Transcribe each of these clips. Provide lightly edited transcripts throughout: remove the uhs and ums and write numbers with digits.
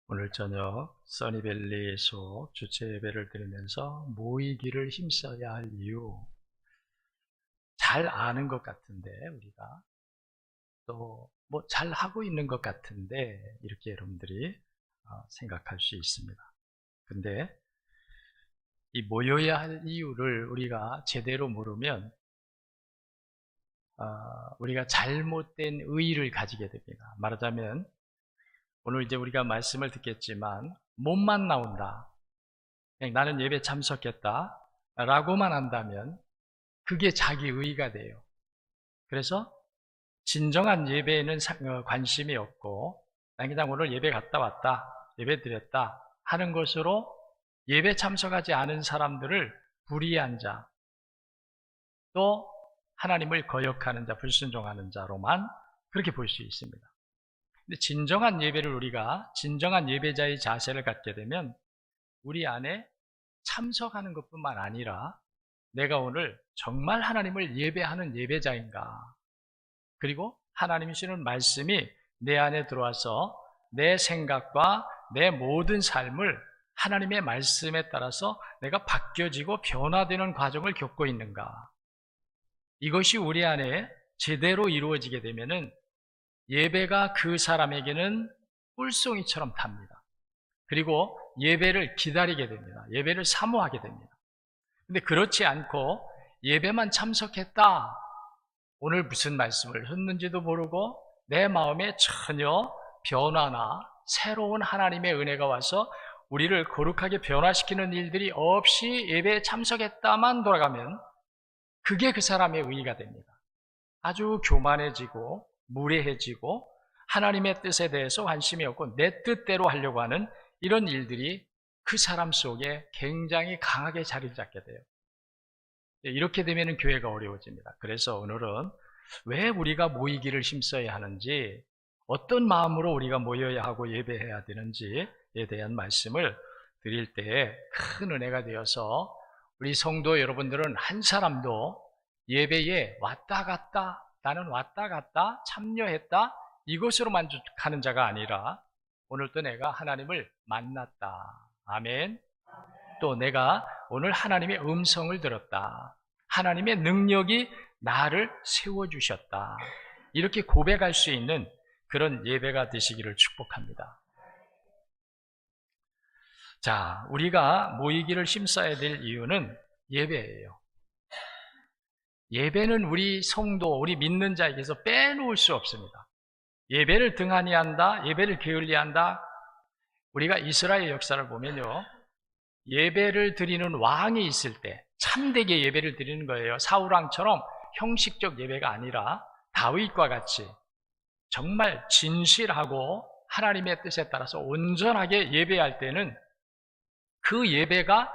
오늘 저녁 써니밸리 속 주체 예배를 드리면서 모이기를 힘써야 할 이유, 잘 아는 것 같은데 우리가 또 뭐 잘하고 있는 것 같은데 이렇게 여러분들이 생각할 수 있습니다. 근데 이 모여야 할 이유를 우리가 제대로 모르면 우리가 잘못된 의의를 가지게 됩니다. 말하자면 오늘 이제 우리가 말씀을 듣겠지만 몸만 나온다, 그냥 나는 예배 참석했다 라고만 한다면 그게 자기 의의가 돼요. 그래서 진정한 예배에는 관심이 없고 난 그냥 오늘 예배 갔다 왔다, 예배 드렸다 하는 것으로 예배 참석하지 않은 사람들을 불의한 자, 또 하나님을 거역하는 자, 불순종하는 자로만 그렇게 볼 수 있습니다. 근데 진정한 예배를 우리가 진정한 예배자의 자세를 갖게 되면 우리 안에 참석하는 것뿐만 아니라 내가 오늘 정말 하나님을 예배하는 예배자인가, 그리고 하나님이 주시는 말씀이 내 안에 들어와서 내 생각과 내 모든 삶을 하나님의 말씀에 따라서 내가 바뀌어지고 변화되는 과정을 겪고 있는가, 이것이 우리 안에 제대로 이루어지게 되면은 예배가 그 사람에게는 꿀송이처럼 답니다. 그리고 예배를 기다리게 됩니다. 예배를 사모하게 됩니다. 근데 그렇지 않고 예배만 참석했다, 오늘 무슨 말씀을 했는지도 모르고 내 마음에 전혀 변화나 새로운 하나님의 은혜가 와서 우리를 거룩하게 변화시키는 일들이 없이 예배에 참석했다만 돌아가면 그게 그 사람의 의의가 됩니다. 아주 교만해지고 무례해지고 하나님의 뜻에 대해서 관심이 없고 내 뜻대로 하려고 하는 이런 일들이 그 사람 속에 굉장히 강하게 자리 잡게 돼요. 이렇게 되면 교회가 어려워집니다. 그래서 오늘은 왜 우리가 모이기를 힘써야 하는지, 어떤 마음으로 우리가 모여야 하고 예배해야 되는지에 대한 말씀을 드릴 때 큰 은혜가 되어서 우리 성도 여러분들은 한 사람도 예배에 왔다 갔다, 나는 왔다 갔다 참여했다 이것으로 만족하는 자가 아니라 오늘 또 내가 하나님을 만났다, 아멘. 또 내가 오늘 하나님의 음성을 들었다, 하나님의 능력이 나를 세워주셨다, 이렇게 고백할 수 있는 그런 예배가 되시기를 축복합니다. 자, 우리가 모이기를 힘써야 될 이유는 예배예요. 예배는 우리 성도, 우리 믿는 자에게서 빼놓을 수 없습니다. 예배를 등한히 한다, 예배를 게을리 한다. 우리가 이스라엘 역사를 보면요, 예배를 드리는 왕이 있을 때 참되게 예배를 드리는 거예요. 사울왕처럼 형식적 예배가 아니라 다윗과 같이 정말 진실하고 하나님의 뜻에 따라서 온전하게 예배할 때는 그 예배가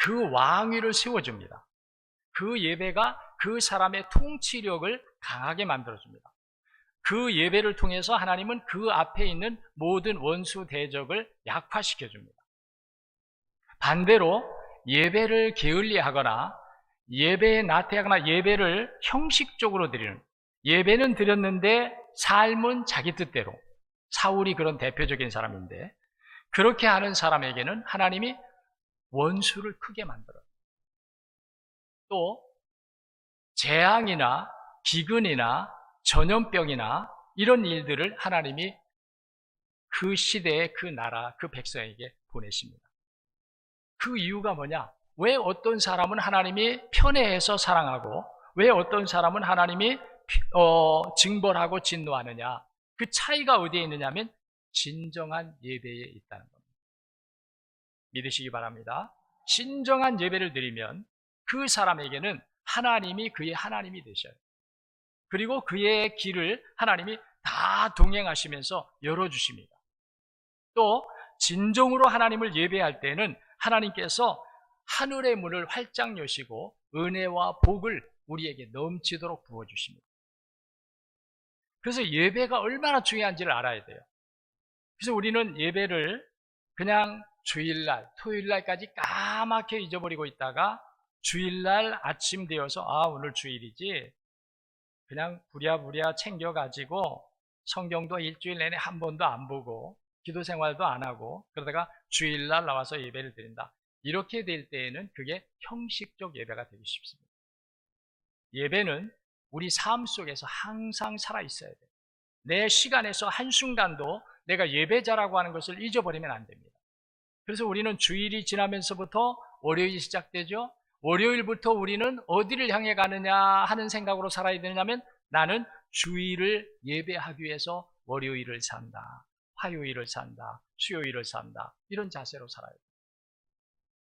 그 왕위를 세워줍니다. 그 예배가 그 사람의 통치력을 강하게 만들어줍니다. 그 예배를 통해서 하나님은 그 앞에 있는 모든 원수 대적을 약화시켜줍니다. 반대로 예배를 게을리하거나 예배에 나태하거나 예배를 형식적으로 드리는, 예배는 드렸는데 삶은 자기 뜻대로, 사울이 그런 대표적인 사람인데 그렇게 하는 사람에게는 하나님이 원수를 크게 만들어요. 또 재앙이나 기근이나 전염병이나 이런 일들을 하나님이 그 시대에 그 나라 그 백성에게 보내십니다. 그 이유가 뭐냐? 왜 어떤 사람은 하나님이 편애해서 사랑하고 왜 어떤 사람은 하나님이 징벌하고 진노하느냐? 그 차이가 어디에 있느냐면 진정한 예배에 있다는 겁니다. 믿으시기 바랍니다. 진정한 예배를 드리면 그 사람에게는 하나님이 그의 하나님이 되셔요. 그리고 그의 길을 하나님이 다 동행하시면서 열어주십니다. 또 진정으로 하나님을 예배할 때는 하나님께서 하늘의 문을 활짝 여시고 은혜와 복을 우리에게 넘치도록 부어주십니다. 그래서 예배가 얼마나 중요한지를 알아야 돼요. 그래서 우리는 예배를 그냥 주일날, 토요일날까지 까맣게 잊어버리고 있다가 주일날 아침 되어서 오늘 주일이지, 그냥 부랴부랴 챙겨가지고 성경도 일주일 내내 한 번도 안 보고 기도 생활도 안 하고 그러다가 주일날 나와서 예배를 드린다. 이렇게 될 때에는 그게 형식적 예배가 되기 쉽습니다. 예배는 우리 삶 속에서 항상 살아있어야 돼요. 내 시간에서 한순간도 내가 예배자라고 하는 것을 잊어버리면 안 됩니다. 그래서 우리는 주일이 지나면서부터 월요일이 시작되죠. 월요일부터 우리는 어디를 향해 가느냐 하는 생각으로 살아야 되느냐면 나는 주일을 예배하기 위해서 월요일을 산다. 화요일을 산다. 수요일을 산다. 이런 자세로 살아야 돼요.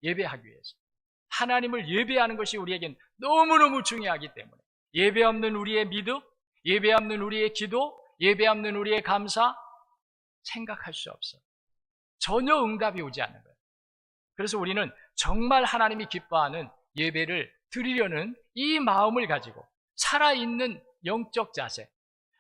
예배하기 위해서. 하나님을 예배하는 것이 우리에겐 너무너무 중요하기 때문에 예배 없는 우리의 믿음, 예배 없는 우리의 기도, 예배 없는 우리의 감사 생각할 수 없어요. 전혀 응답이 오지 않는 거예요. 그래서 우리는 정말 하나님이 기뻐하는 예배를 드리려는 이 마음을 가지고 살아있는 영적 자세,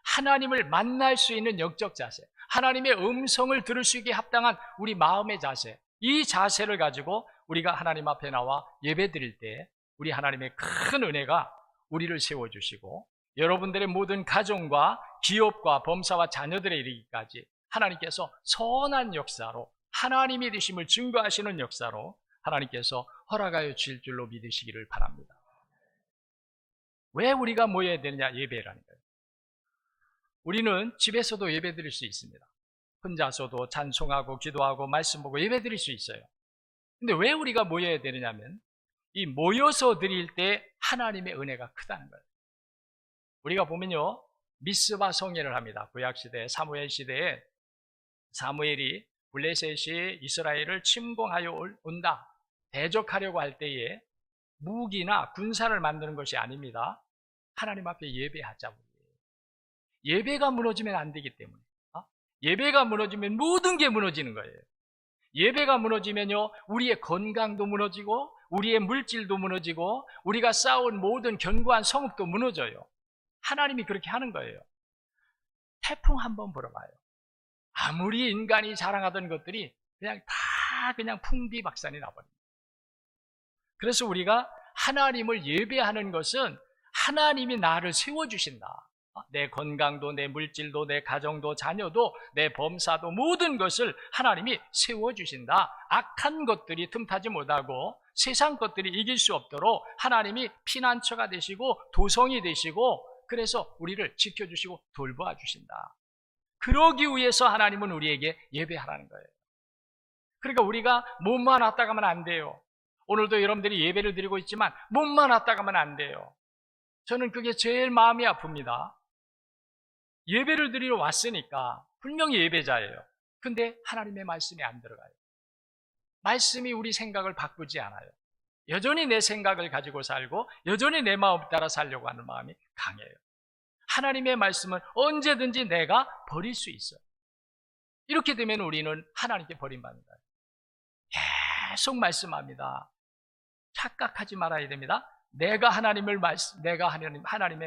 하나님을 만날 수 있는 영적 자세, 하나님의 음성을 들을 수 있게 합당한 우리 마음의 자세, 이 자세를 가지고 우리가 하나님 앞에 나와 예배 드릴 때 우리 하나님의 큰 은혜가 우리를 세워주시고 여러분들의 모든 가정과 기업과 범사와 자녀들에 이르기까지 하나님께서 선한 역사로 하나님이 되심을 증거하시는 역사로 하나님께서 허락하여 주실 줄로 믿으시기를 바랍니다. 왜 우리가 모여야 되느냐? 예배라는 거예요. 우리는 집에서도 예배 드릴 수 있습니다. 혼자서도 찬송하고 기도하고 말씀 보고 예배 드릴 수 있어요. 근데 왜 우리가 모여야 되느냐면 이 모여서 드릴 때 하나님의 은혜가 크다는 거예요. 우리가 보면요, 미스바 성회를 합니다. 구약시대 사무엘 시대에 사무엘이 블레셋이 이스라엘을 침공하여 온다, 대적하려고 할 때에 무기나 군사를 만드는 것이 아닙니다. 하나님 앞에 예배하자. 예배가 무너지면 안 되기 때문에 예배가 무너지면 모든 게 무너지는 거예요. 예배가 무너지면요, 우리의 건강도 무너지고 우리의 물질도 무너지고 우리가 쌓은 모든 견고한 성읍도 무너져요. 하나님이 그렇게 하는 거예요. 태풍 한번 불어봐요. 아무리 인간이 자랑하던 것들이 그냥 다 그냥 풍비박산이 나버립니다. 그래서 우리가 하나님을 예배하는 것은 하나님이 나를 세워주신다. 내 건강도, 내 물질도, 내 가정도, 자녀도, 내 범사도 모든 것을 하나님이 세워주신다. 악한 것들이 틈타지 못하고 세상 것들이 이길 수 없도록 하나님이 피난처가 되시고 도성이 되시고 그래서 우리를 지켜주시고 돌보아 주신다. 그러기 위해서 하나님은 우리에게 예배하라는 거예요. 그러니까 우리가 몸만 왔다 가면 안 돼요. 오늘도 여러분들이 예배를 드리고 있지만 몸만 왔다 가면 안 돼요. 저는 그게 제일 마음이 아픕니다. 예배를 드리러 왔으니까 분명히 예배자예요. 근데 하나님의 말씀이 안 들어가요. 말씀이 우리 생각을 바꾸지 않아요. 여전히 내 생각을 가지고 살고 여전히 내 마음 따라 살려고 하는 마음이 강해요. 하나님의 말씀은 언제든지 내가 버릴 수 있어요. 이렇게 되면 우리는 하나님께 버림받는 거예요. 계속 말씀합니다. 착각하지 말아야 됩니다. 내가 하나님의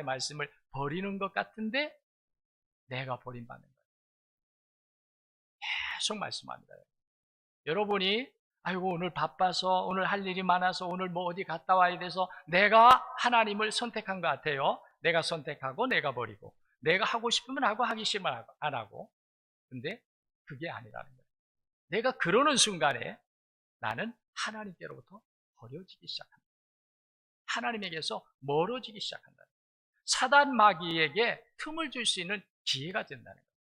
말씀을 버리는 것 같은데 내가 버림받는 거예요. 계속 말씀합니다. 여러분이 아이고 오늘 바빠서 오늘 할 일이 많아서 오늘 뭐 어디 갔다 와야 돼서 내가 하나님을 선택한 것 같아요. 내가 선택하고 내가 버리고 내가 하고 싶으면 하고 하기 싫으면 안 하고. 근데 그게 아니라는 거예요. 내가 그러는 순간에 나는 하나님께로부터 버려지기 시작합니다. 하나님에게서 멀어지기 시작한다. 사단 마귀에게 틈을 줄 수 있는 기회가 된다는 거예요.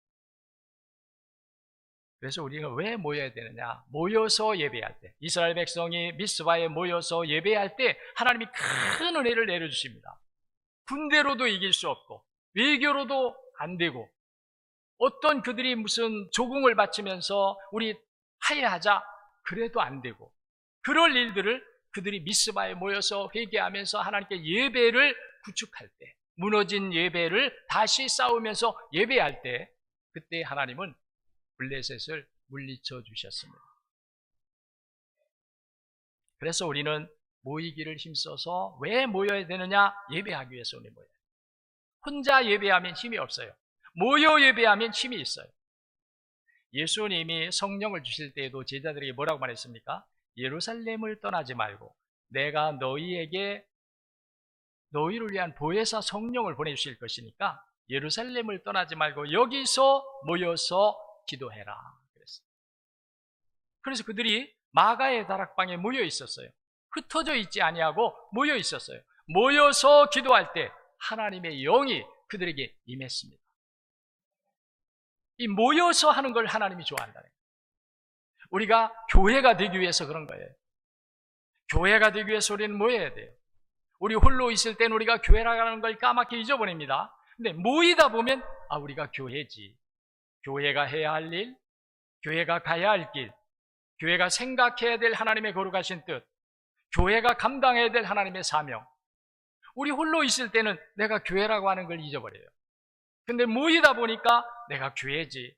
그래서 우리가 왜 모여야 되느냐? 모여서 예배할 때, 이스라엘 백성이 미스바에 모여서 예배할 때 하나님이 큰 은혜를 내려주십니다. 군대로도 이길 수 없고 외교로도 안 되고 어떤 그들이 무슨 조공을 바치면서 우리 화해하자 그래도 안 되고 그럴 일들을 그들이 미스바에 모여서 회개하면서 하나님께 예배를 구축할 때, 무너진 예배를 다시 쌓으면서 예배할 때 그때 하나님은 블레셋을 물리쳐 주셨습니다. 그래서 우리는 모이기를 힘써서 왜 모여야 되느냐? 예배하기 위해서 우리 모여요. 혼자 예배하면 힘이 없어요. 모여 예배하면 힘이 있어요. 예수님이 성령을 주실 때에도 제자들에게 뭐라고 말했습니까? 예루살렘을 떠나지 말고 내가 너희에게 너희를 위한 보혜사 성령을 보내주실 것이니까 예루살렘을 떠나지 말고 여기서 모여서 기도해라. 그랬어요. 그래서 그들이 마가의 다락방에 모여 있었어요. 흩어져 있지 아니하고 모여 있었어요. 모여서 기도할 때 하나님의 영이 그들에게 임했습니다. 이 모여서 하는 걸 하나님이 좋아한다는 거예요. 우리가 교회가 되기 위해서 그런 거예요. 교회가 되기 위해서 우리는 모여야 돼요. 우리 홀로 있을 때는 우리가 교회라는 걸 까맣게 잊어버립니다. 근데 모이다 보면 우리가 교회지. 교회가 해야 할 일, 교회가 가야 할 길, 교회가 생각해야 될 하나님의 거룩하신 뜻, 교회가 감당해야 될 하나님의 사명. 우리 홀로 있을 때는 내가 교회라고 하는 걸 잊어버려요. 근데 모이다 보니까 내가 교회지.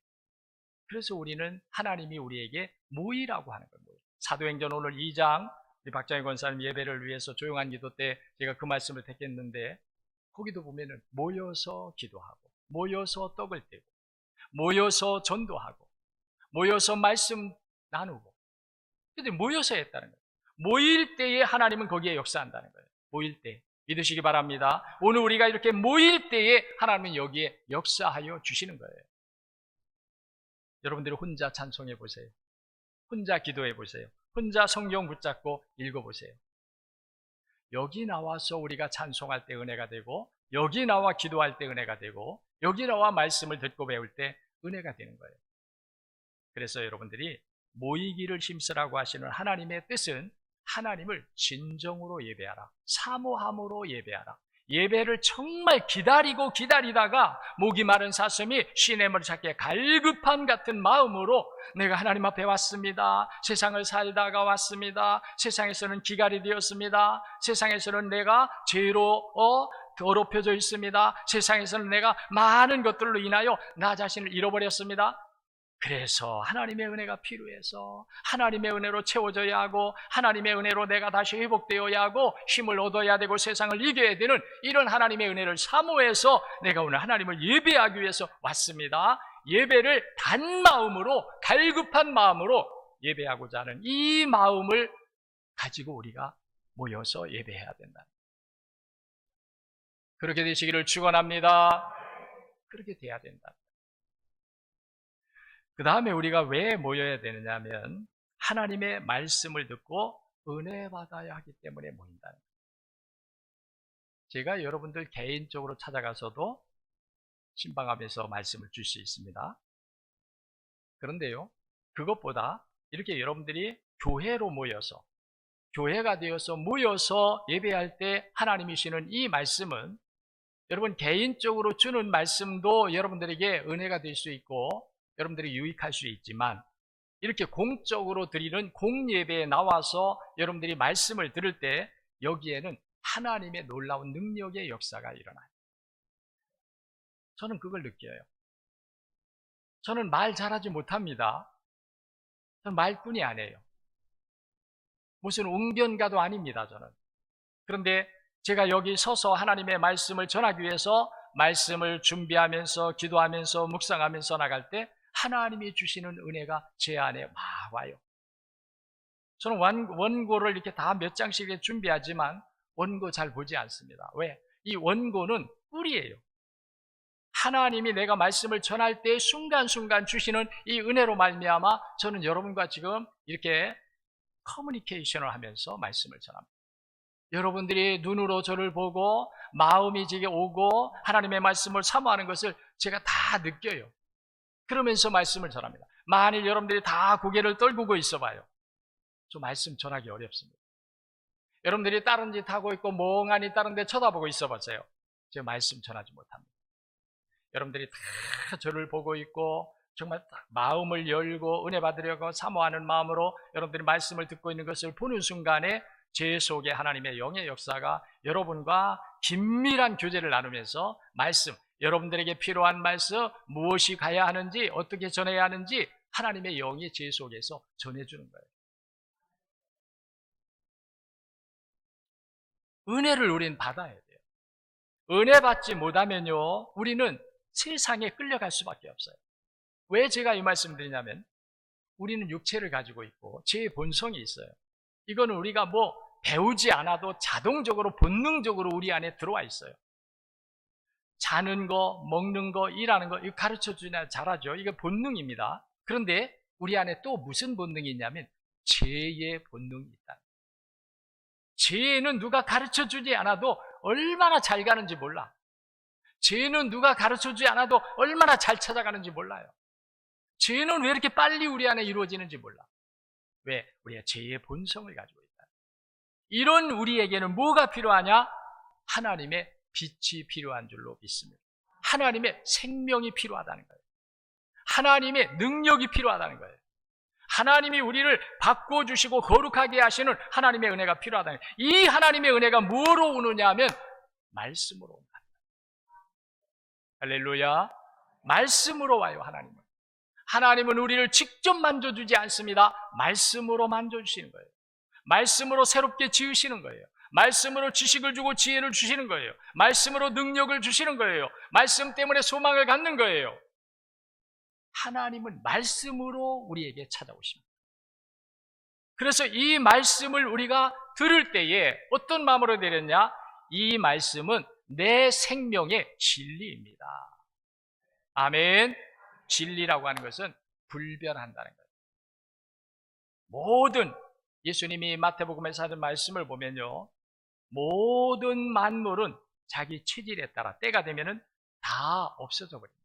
그래서 우리는 하나님이 우리에게 모이라고 하는 거예요. 사도행전 오늘 2장 우리 박장희 권사님 예배를 위해서 조용한 기도 때 제가 그 말씀을 택했는데 거기도 보면은 모여서 기도하고 모여서 떡을 떼고 모여서 전도하고 모여서 말씀 나누고 근데 모여서 했다는 거예요. 모일 때에 하나님은 거기에 역사한다는 거예요. 모일 때 믿으시기 바랍니다. 오늘 우리가 이렇게 모일 때에 하나님은 여기에 역사하여 주시는 거예요. 여러분들이 혼자 찬송해 보세요. 혼자 기도해 보세요. 혼자 성경 붙잡고 읽어보세요. 여기 나와서 우리가 찬송할 때 은혜가 되고 여기 나와 기도할 때 은혜가 되고 여기 나와 말씀을 듣고 배울 때 은혜가 되는 거예요. 그래서 여러분들이 모이기를 힘쓰라고 하시는 하나님의 뜻은 하나님을 진정으로 예배하라. 사모함으로 예배하라. 예배를 정말 기다리다가 목이 마른 사슴이 시냇물을 찾기에 갈급한 같은 마음으로 내가 하나님 앞에 왔습니다. 세상을 살다가 왔습니다. 세상에서는 기갈이 되었습니다. 세상에서는 내가 죄로 더럽혀져 있습니다. 세상에서는 내가 많은 것들로 인하여 나 자신을 잃어버렸습니다. 그래서 하나님의 은혜가 필요해서 하나님의 은혜로 채워져야 하고 하나님의 은혜로 내가 다시 회복되어야 하고 힘을 얻어야 되고 세상을 이겨야 되는 이런 하나님의 은혜를 사모해서 내가 오늘 하나님을 예배하기 위해서 왔습니다. 예배를 단 마음으로 갈급한 마음으로 예배하고자 하는 이 마음을 가지고 우리가 모여서 예배해야 된다. 그렇게 되시기를 축원합니다. 그렇게 돼야 된다. 그 다음에 우리가 왜 모여야 되느냐 하면 하나님의 말씀을 듣고 은혜 받아야 하기 때문에 모인다는 거예요. 제가 여러분들 개인적으로 찾아가서도 신방하면서 말씀을 줄 수 있습니다. 그런데요, 그것보다 이렇게 여러분들이 교회로 모여서 교회가 되어서 모여서 예배할 때 하나님이 주시는 이 말씀은 여러분 개인적으로 주는 말씀도 여러분들에게 은혜가 될 수 있고 여러분들이 유익할 수 있지만 이렇게 공적으로 드리는 공예배에 나와서 여러분들이 말씀을 들을 때 여기에는 하나님의 놀라운 능력의 역사가 일어나요. 저는 그걸 느껴요. 저는 말 잘하지 못합니다. 저는 말꾼이 아니에요. 무슨 웅변가도 아닙니다. 저는. 그런데 제가 여기 서서 하나님의 말씀을 전하기 위해서 말씀을 준비하면서 기도하면서 묵상하면서 나갈 때 하나님이 주시는 은혜가 제 안에 막 와요. 저는 원고를 이렇게 다 몇 장씩 준비하지만 원고 잘 보지 않습니다. 왜? 이 원고는 꿀이에요. 하나님이 내가 말씀을 전할 때 순간순간 주시는 이 은혜로 말미암아 저는 여러분과 지금 이렇게 커뮤니케이션을 하면서 말씀을 전합니다. 여러분들이 눈으로 저를 보고 마음이 제게 오고 하나님의 말씀을 사모하는 것을 제가 다 느껴요. 그러면서 말씀을 전합니다. 만일 여러분들이 다 고개를 떨구고 있어봐요. 저 말씀 전하기 어렵습니다. 여러분들이 다른 짓 하고 있고 멍하니 다른 데 쳐다보고 있어보세요. 제가 말씀 전하지 못합니다. 여러분들이 다 저를 보고 있고 정말 마음을 열고 은혜 받으려고 사모하는 마음으로 여러분들이 말씀을 듣고 있는 것을 보는 순간에 제 속에 하나님의 영의 역사가 여러분과 긴밀한 교제를 나누면서 말씀, 여러분들에게 필요한 말씀, 무엇이 가야 하는지, 어떻게 전해야 하는지 하나님의 영이 제 속에서 전해주는 거예요. 은혜를 우리는 받아야 돼요. 은혜 받지 못하면요, 우리는 세상에 끌려갈 수밖에 없어요. 왜 제가 이 말씀 드리냐면 우리는 육체를 가지고 있고 제 본성이 있어요. 이거는 우리가 뭐 배우지 않아도 자동적으로 본능적으로 우리 안에 들어와 있어요. 자는 거, 먹는 거, 일하는 거 이거 가르쳐 주냐 잘하죠. 이거 본능입니다. 그런데 우리 안에 또 무슨 본능이 있냐면 죄의 본능이 있다. 죄는 누가 가르쳐 주지 않아도 얼마나 잘 가는지 몰라. 죄는 누가 가르쳐 주지 않아도 얼마나 잘 찾아가는지 몰라요. 죄는 왜 이렇게 빨리 우리 안에 이루어지는지 몰라. 왜? 우리가 죄의 본성을 가지고 있다. 이런 우리에게는 뭐가 필요하냐? 하나님의 빛이 필요한 줄로 믿습니다. 하나님의 생명이 필요하다는 거예요. 하나님의 능력이 필요하다는 거예요. 하나님이 우리를 바꿔주시고 거룩하게 하시는 하나님의 은혜가 필요하다는 거예요. 이 하나님의 은혜가 뭐로 오느냐 하면 말씀으로 온다. 할렐루야. 말씀으로 와요. 하나님은 우리를 직접 만져주지 않습니다. 말씀으로 만져주시는 거예요. 말씀으로 새롭게 지으시는 거예요. 말씀으로 지식을 주고 지혜를 주시는 거예요. 말씀으로 능력을 주시는 거예요. 말씀 때문에 소망을 갖는 거예요. 하나님은 말씀으로 우리에게 찾아오십니다. 그래서 이 말씀을 우리가 들을 때에 어떤 마음으로 들었냐? 이 말씀은 내 생명의 진리입니다. 아멘. 진리라고 하는 것은 불변한다는 거예요. 모든 예수님이 마태복음에서 하는 말씀을 보면요, 모든 만물은 자기 체질에 따라 때가 되면은 다 없어져 버립니다.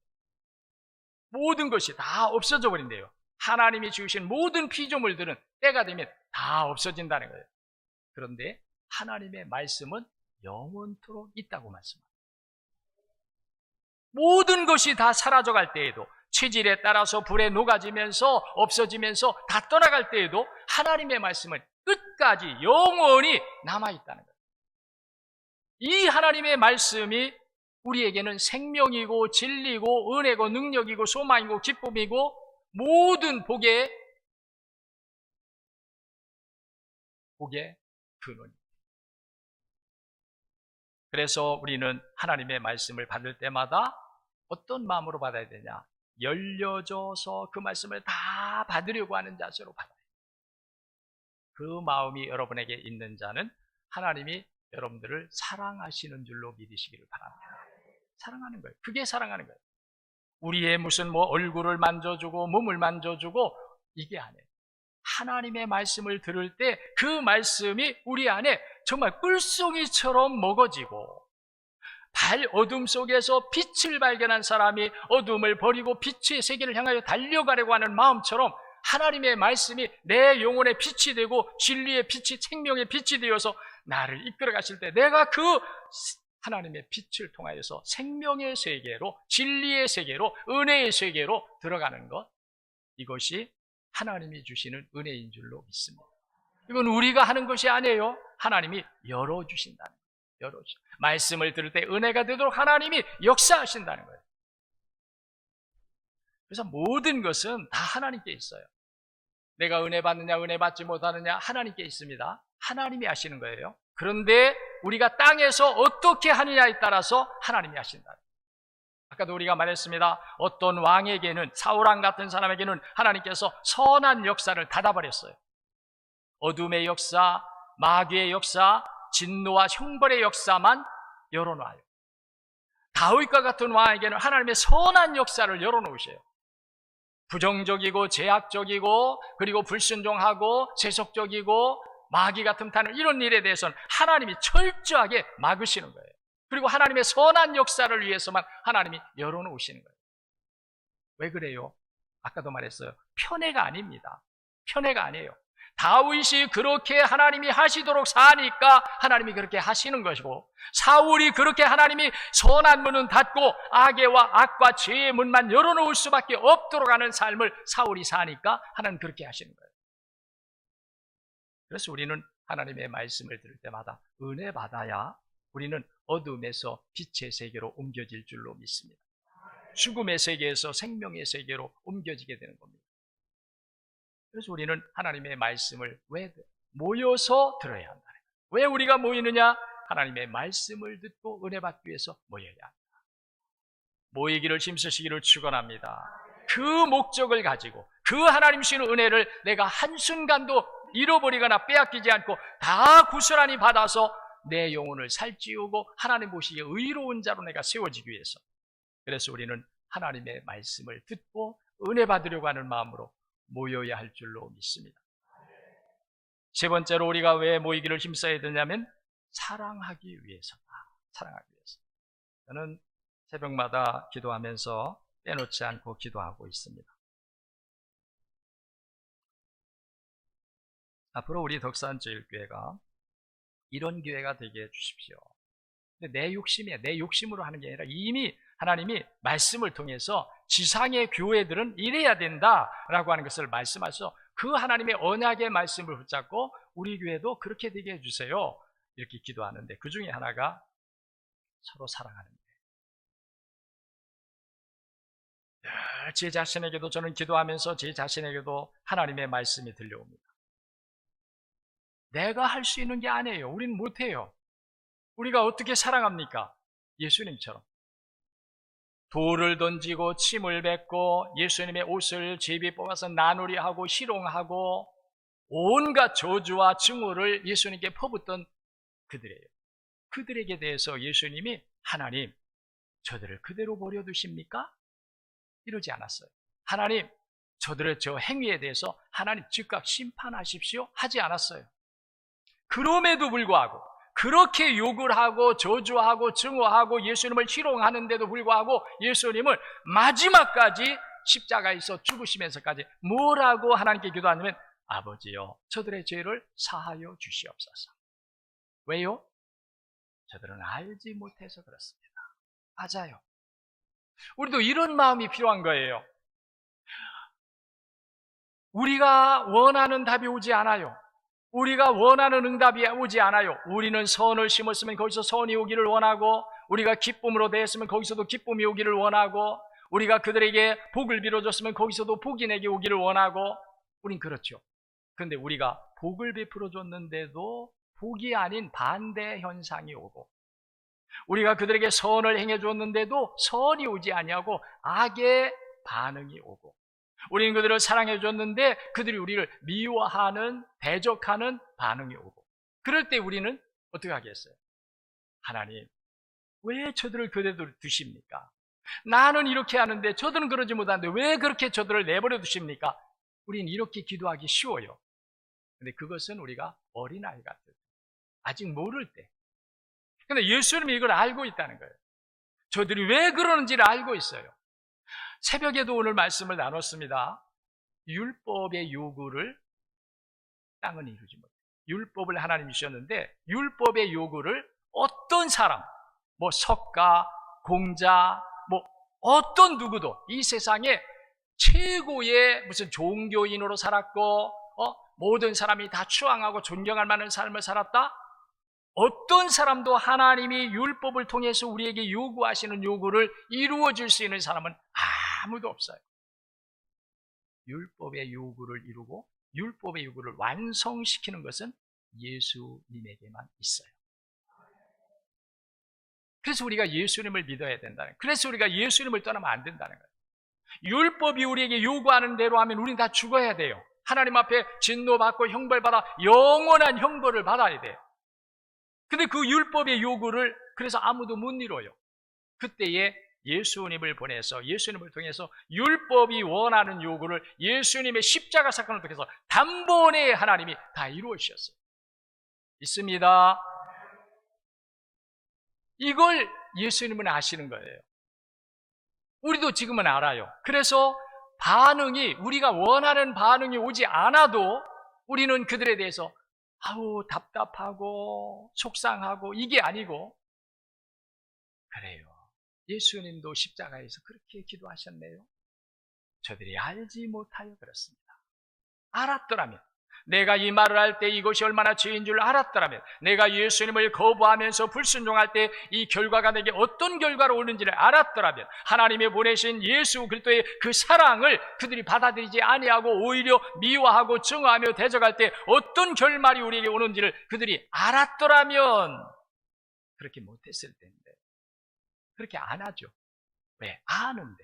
모든 것이 다 없어져 버린대요. 하나님이 지으신 모든 피조물들은 때가 되면 다 없어진다는 거예요. 그런데 하나님의 말씀은 영원토록 있다고 말씀합니다. 모든 것이 다 사라져갈 때에도, 체질에 따라서 불에 녹아지면서 없어지면서 다 떠나갈 때에도 하나님의 말씀은 끝까지 영원히 남아있다는 거예요. 이 하나님의 말씀이 우리에게는 생명이고 진리고 은혜고 능력이고 소망이고 기쁨이고 모든 복의 근원입니다. 그래서 우리는 하나님의 말씀을 받을 때마다 어떤 마음으로 받아야 되냐? 열려져서 그 말씀을 다 받으려고 하는 자세로 받아야 돼요. 그 마음이 여러분에게 있는 자는 하나님이 여러분들을 사랑하시는 줄로 믿으시기를 바랍니다. 사랑하는 거예요. 그게 사랑하는 거예요. 우리의 무슨 얼굴을 만져주고 몸을 만져주고 이게 아니에요. 하나님의 말씀을 들을 때 그 말씀이 우리 안에 정말 꿀송이처럼 먹어지고, 어둠 속에서 빛을 발견한 사람이 어둠을 버리고 빛의 세계를 향하여 달려가려고 하는 마음처럼 하나님의 말씀이 내 영혼의 빛이 되고 진리의 빛이 생명의 빛이 되어서 나를 이끌어 가실 때 내가 그 하나님의 빛을 통하여서 생명의 세계로, 진리의 세계로, 은혜의 세계로 들어가는 것, 이것이 하나님이 주시는 은혜인 줄로 믿습니다. 이건 우리가 하는 것이 아니에요. 하나님이 열어주신다는 거예요. 말씀을 들을 때 은혜가 되도록 하나님이 역사하신다는 거예요. 그래서 모든 것은 다 하나님께 있어요. 내가 은혜 받느냐 은혜 받지 못하느냐 하나님께 있습니다. 하나님이 하시는 거예요. 그런데 우리가 땅에서 어떻게 하느냐에 따라서 하나님이 하신다. 아까도 우리가 말했습니다. 어떤 왕에게는, 사울왕 같은 사람에게는 하나님께서 선한 역사를 닫아버렸어요. 어둠의 역사, 마귀의 역사, 진노와 형벌의 역사만 열어놔요. 다윗과 같은 왕에게는 하나님의 선한 역사를 열어놓으셔요. 부정적이고 제약적이고 그리고 불순종하고 세속적이고 마귀 같은 타는 이런 일에 대해서는 하나님이 철저하게 막으시는 거예요. 그리고 하나님의 선한 역사를 위해서만 하나님이 열어놓으시는 거예요. 왜 그래요? 아까도 말했어요. 편애가 아닙니다. 편애가 아니에요. 다윗이 그렇게 하나님이 하시도록 사니까 하나님이 그렇게 하시는 것이고, 사울이 그렇게 하나님이 선한 문은 닫고 악의와 악과 죄의 문만 열어놓을 수밖에 없도록 하는 삶을 사울이 사니까 하나님 그렇게 하시는 거예요. 그래서 우리는 하나님의 말씀을 들을 때마다 은혜 받아야 우리는 어둠에서 빛의 세계로 옮겨질 줄로 믿습니다. 죽음의 세계에서 생명의 세계로 옮겨지게 되는 겁니다. 그래서 우리는 하나님의 말씀을 왜 모여서 들어야 한다는 거예요. 왜 우리가 모이느냐? 하나님의 말씀을 듣고 은혜 받기 위해서 모여야 합니다. 모이기를 힘쓰시기를 축원합니다. 그 목적을 가지고 그 하나님 주시는 은혜를 내가 한순간도 잃어버리거나 빼앗기지 않고 다 구슬하니 받아서 내 영혼을 살찌우고 하나님 보시기에 의로운 자로 내가 세워지기 위해서, 그래서 우리는 하나님의 말씀을 듣고 은혜 받으려고 하는 마음으로 모여야 할 줄로 믿습니다. 세 번째로 우리가 왜 모이기를 힘써야 되냐면 사랑하기 위해서다. 사랑하기 위해서. 저는 새벽마다 기도하면서 빼놓지 않고 기도하고 있습니다. 앞으로 우리 덕산제일교회가 이런 교회가 되게 해주십시오. 근데 내 욕심이에요. 내 욕심으로 하는 게 아니라 이미 하나님이 말씀을 통해서 지상의 교회들은 이래야 된다라고 하는 것을 말씀하셔서 그 하나님의 언약의 말씀을 붙잡고 우리 교회도 그렇게 되게 해주세요. 이렇게 기도하는데 그 중에 하나가 서로 사랑하는 거예요. 제 자신에게도 저는 기도하면서 제 자신에게도 하나님의 말씀이 들려옵니다. 내가 할 수 있는 게 아니에요. 우리는 못해요. 우리가 어떻게 사랑합니까? 예수님처럼. 돌을 던지고 침을 뱉고 예수님의 옷을 제비 뽑아서 나누리하고 희롱하고 온갖 저주와 증오를 예수님께 퍼붓던 그들이에요. 그들에게 대해서 예수님이 하나님, 저들을 그대로 버려두십니까? 이러지 않았어요. 하나님, 저들의 저 행위에 대해서 하나님 즉각 심판하십시오 하지 않았어요. 그럼에도 불구하고 그렇게 욕을 하고 저주하고 증오하고 예수님을 희롱하는데도 불구하고 예수님을 마지막까지 십자가에서 죽으시면서까지 뭐라고 하나님께 기도하냐면 아버지여 저들의 죄를 사하여 주시옵소서. 왜요? 저들은 알지 못해서 그렇습니다. 맞아요. 우리도 이런 마음이 필요한 거예요. 우리가 원하는 답이 오지 않아요. 우리가 원하는 응답이 오지 않아요. 우리는 선을 심었으면 거기서 선이 오기를 원하고 우리가 기쁨으로 대했으면 거기서도 기쁨이 오기를 원하고 우리가 그들에게 복을 빌어줬으면 거기서도 복이 내게 오기를 원하고 우린 그렇죠. 그런데 우리가 복을 베풀어 줬는데도 복이 아닌 반대 현상이 오고 우리가 그들에게 선을 행해 줬는데도 선이 오지 아니하고 악의 반응이 오고 우리는 그들을 사랑해 줬는데 그들이 우리를 미워하는 대적하는 반응이 오고 그럴 때 우리는 어떻게 하겠어요? 하나님 왜 저들을 그대로 두십니까? 나는 이렇게 하는데 저들은 그러지 못하는데 왜 그렇게 저들을 내버려 두십니까? 우리는 이렇게 기도하기 쉬워요. 근데 그것은 우리가 어린아이 같을 때 아직 모를 때 근데 예수님이 이걸 알고 있다는 거예요. 저들이 왜 그러는지를 알고 있어요. 새벽에도 오늘 말씀을 나눴습니다. 율법의 요구를 땅은 이루지 못해요. 율법을 하나님이 주셨는데 율법의 요구를 어떤 사람, 뭐 석가, 공자, 뭐 어떤 누구도 이 세상에 최고의 무슨 종교인으로 살았고 모든 사람이 다 추앙하고 존경할 만한 삶을 살았다? 어떤 사람도 하나님이 율법을 통해서 우리에게 요구하시는 요구를 이루어줄 수 있는 사람은 아무도 없어요. 율법의 요구를 이루고 율법의 요구를 완성시키는 것은 예수님에게만 있어요. 그래서 우리가 예수님을 믿어야 된다는 거예요. 그래서 우리가 예수님을 떠나면 안 된다는 거예요. 율법이 우리에게 요구하는 대로 하면 우리는 다 죽어야 돼요. 하나님 앞에 진노받고 형벌받아 영원한 형벌을 받아야 돼요. 근데 그 율법의 요구를 그래서 아무도 못 이뤄요. 그때에 예수님을 보내서 예수님을 통해서 율법이 원하는 요구를 예수님의 십자가 사건을 통해서 단번에 하나님이 다 이루어주셨어요. 있습니다. 이걸 예수님은 아시는 거예요. 우리도 지금은 알아요. 그래서 반응이 우리가 원하는 반응이 오지 않아도 우리는 그들에 대해서 아우 답답하고 속상하고 이게 아니고 그래요. 예수님도 십자가에서 그렇게 기도하셨네요. 저들이 알지 못하여 그렇습니다. 알았더라면 내가 이 말을 할 때 이것이 얼마나 죄인 줄 알았더라면 내가 예수님을 거부하면서 불순종할 때 이 결과가 내게 어떤 결과로 오는지를 알았더라면 하나님이 보내신 예수 그리스도의 그 사랑을 그들이 받아들이지 아니하고 오히려 미워하고 증오하며 대적할 때 어떤 결말이 우리에게 오는지를 그들이 알았더라면 그렇게 못했을 텐데 그렇게 안 하죠. 왜? 아는데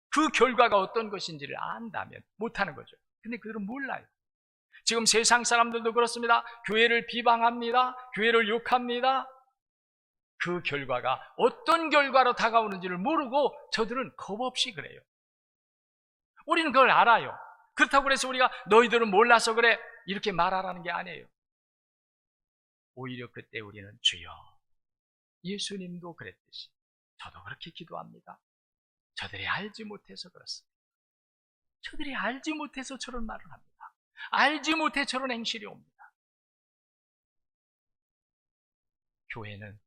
그 결과가 어떤 것인지를 안다면 못하는 거죠. 근데 그들은 몰라요. 지금 세상 사람들도 그렇습니다. 교회를 비방합니다. 교회를 욕합니다. 그 결과가 어떤 결과로 다가오는지를 모르고 저들은 겁없이 그래요. 우리는 그걸 알아요. 그렇다고 해서 우리가 너희들은 몰라서 그래 이렇게 말하라는 게 아니에요. 오히려 그때 우리는 주여, 예수님도 그랬듯이 저도 그렇게 기도합니다. 저들이 알지 못해서 그렇습니다. 저들이 알지 못해서 저런 말을 합니다. 알지 못해 저런 행실이 옵니다. 교회는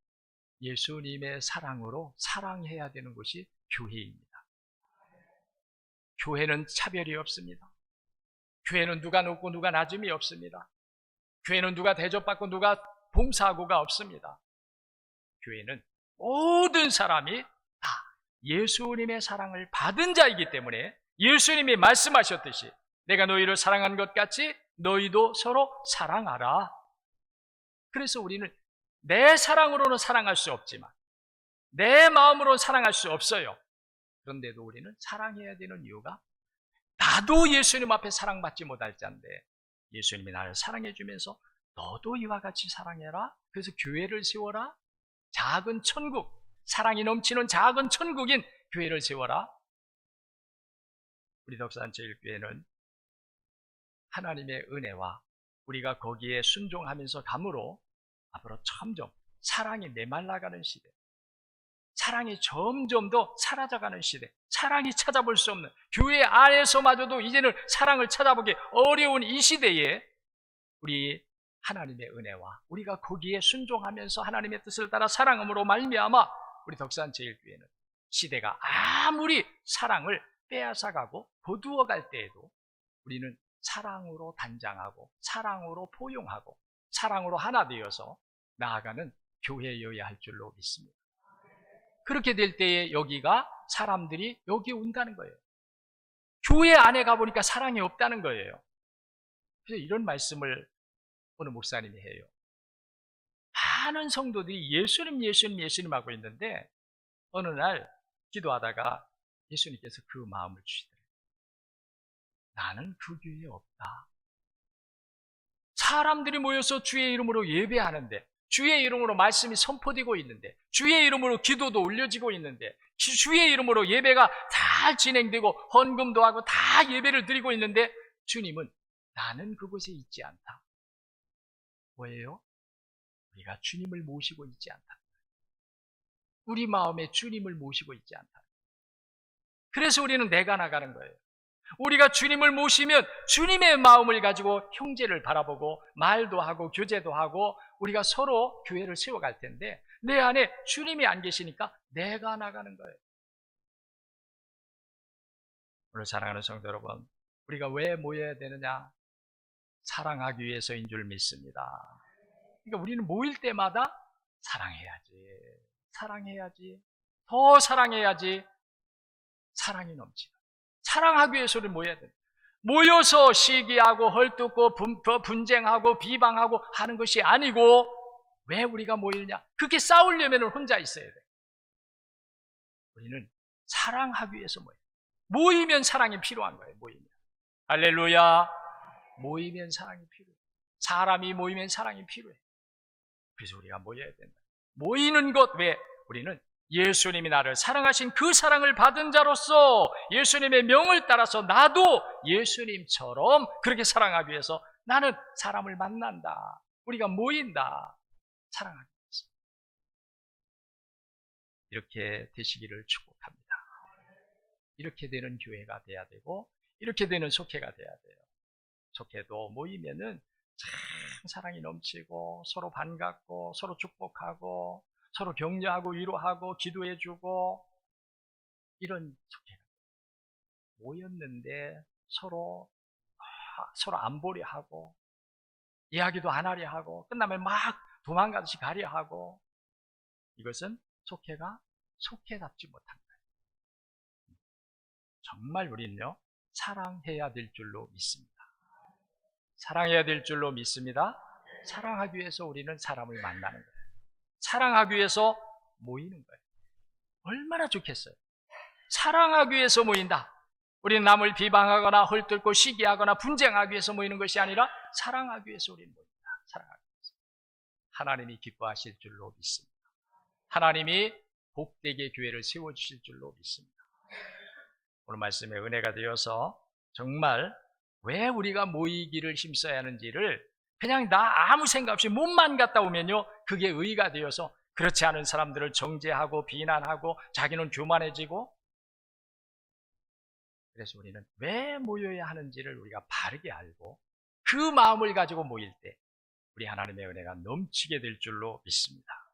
예수님의 사랑으로 사랑해야 되는 것이 교회입니다. 교회는 차별이 없습니다. 교회는 누가 높고 누가 낮음이 없습니다. 교회는 누가 대접받고 누가 봉사하고가 없습니다. 교회는 모든 사람이 다 예수님의 사랑을 받은 자이기 때문에 예수님이 말씀하셨듯이 내가 너희를 사랑한 것 같이 너희도 서로 사랑하라. 그래서 우리는 내 사랑으로는 사랑할 수 없지만 내 마음으로는 사랑할 수 없어요. 그런데도 우리는 사랑해야 되는 이유가 나도 예수님 앞에 사랑받지 못할 자인데 예수님이 나를 사랑해 주면서 너도 이와 같이 사랑해라. 그래서 교회를 세워라. 작은 천국, 사랑이 넘치는 작은 천국인 교회를 세워라. 우리 덕산제일교회는 하나님의 은혜와 우리가 거기에 순종하면서 감으로 앞으로 점점 사랑이 메말라가는 시대, 사랑이 점점 더 사라져가는 시대, 사랑이 찾아볼 수 없는 교회 안에서마저도 이제는 사랑을 찾아보기 어려운 이 시대에 우리 하나님의 은혜와 우리가 거기에 순종하면서 하나님의 뜻을 따라 사랑함으로 말미암아 우리 덕산제일교회는 시대가 아무리 사랑을 빼앗아가고 거두어갈 때에도 우리는 사랑으로 단장하고 사랑으로 포용하고 사랑으로 하나 되어서 나아가는 교회여야 할 줄로 믿습니다. 그렇게 될 때에 여기가 사람들이 여기 온다는 거예요. 교회 안에 가보니까 사랑이 없다는 거예요. 그래서 이런 말씀을 오늘 목사님이 해요. 많은 성도들이 예수님 예수님 예수님 하고 있는데 어느 날 기도하다가 예수님께서 그 마음을 주시더래요. 나는 그 교회에 없다. 사람들이 모여서 주의 이름으로 예배하는데 주의 이름으로 말씀이 선포되고 있는데 주의 이름으로 기도도 올려지고 있는데 주의 이름으로 예배가 잘 진행되고 헌금도 하고 다 예배를 드리고 있는데 주님은 나는 그곳에 있지 않다. 뭐예요? 우리가 주님을 모시고 있지 않다. 우리 마음에 주님을 모시고 있지 않다. 그래서 우리는 내가 나가는 거예요. 우리가 주님을 모시면 주님의 마음을 가지고 형제를 바라보고 말도 하고 교제도 하고 우리가 서로 교회를 세워갈 텐데 내 안에 주님이 안 계시니까 내가 나가는 거예요. 오늘 사랑하는 성도 여러분, 우리가 왜 모여야 되느냐? 사랑하기 위해서인 줄 믿습니다. 그러니까 우리는 모일 때마다 사랑해야지, 사랑해야지, 더 사랑해야지. 사랑이 넘치다. 사랑하기 위해서 우리 모여야 돼. 모여서 시기하고 헐뜯고 분쟁하고 비방하고 하는 것이 아니고 왜 우리가 모이느냐? 그렇게 싸우려면 혼자 있어야 돼. 우리는 사랑하기 위해서 모여요. 모이면 사랑이 필요한 거예요. 모이면. 할렐루야. 모이면 사랑이 필요해. 사람이 모이면 사랑이 필요해. 그래서 우리가 모여야 된다. 모이는 것 왜? 우리는 예수님이 나를 사랑하신 그 사랑을 받은 자로서 예수님의 명을 따라서 나도 예수님처럼 그렇게 사랑하기 위해서 나는 사람을 만난다. 우리가 모인다. 사랑하기 위해서. 이렇게 되시기를 축복합니다. 이렇게 되는 교회가 돼야 되고 이렇게 되는 속회가 돼야 돼요. 속회도 모이면은 참 사랑이 넘치고 서로 반갑고 서로 축복하고 서로 격려하고 위로하고 기도해주고 이런 속회가 모였는데 서로 안 보려 하고 이야기도 안 하려 하고 끝나면 막 도망가듯이 가려 하고 이것은 속회가 속회답지 못한 거예요. 정말 우리는요 사랑해야 될 줄로 믿습니다. 사랑해야 될 줄로 믿습니다. 사랑하기 위해서 우리는 사람을 만나는 거예요. 사랑하기 위해서 모이는 거예요. 얼마나 좋겠어요. 사랑하기 위해서 모인다. 우리는 남을 비방하거나 헐뜯고 시기하거나 분쟁하기 위해서 모이는 것이 아니라 사랑하기 위해서 우리는 모인다. 사랑하기 위해서. 하나님이 기뻐하실 줄로 믿습니다. 하나님이 복되게 교회를 세워주실 줄로 믿습니다. 오늘 말씀에 은혜가 되어서 정말 왜 우리가 모이기를 힘써야 하는지를 그냥 나 아무 생각 없이 몸만 갔다 오면요, 그게 의가 되어서 그렇지 않은 사람들을 정죄하고 비난하고 자기는 교만해지고. 그래서 우리는 왜 모여야 하는지를 우리가 바르게 알고 그 마음을 가지고 모일 때 우리 하나님의 은혜가 넘치게 될 줄로 믿습니다.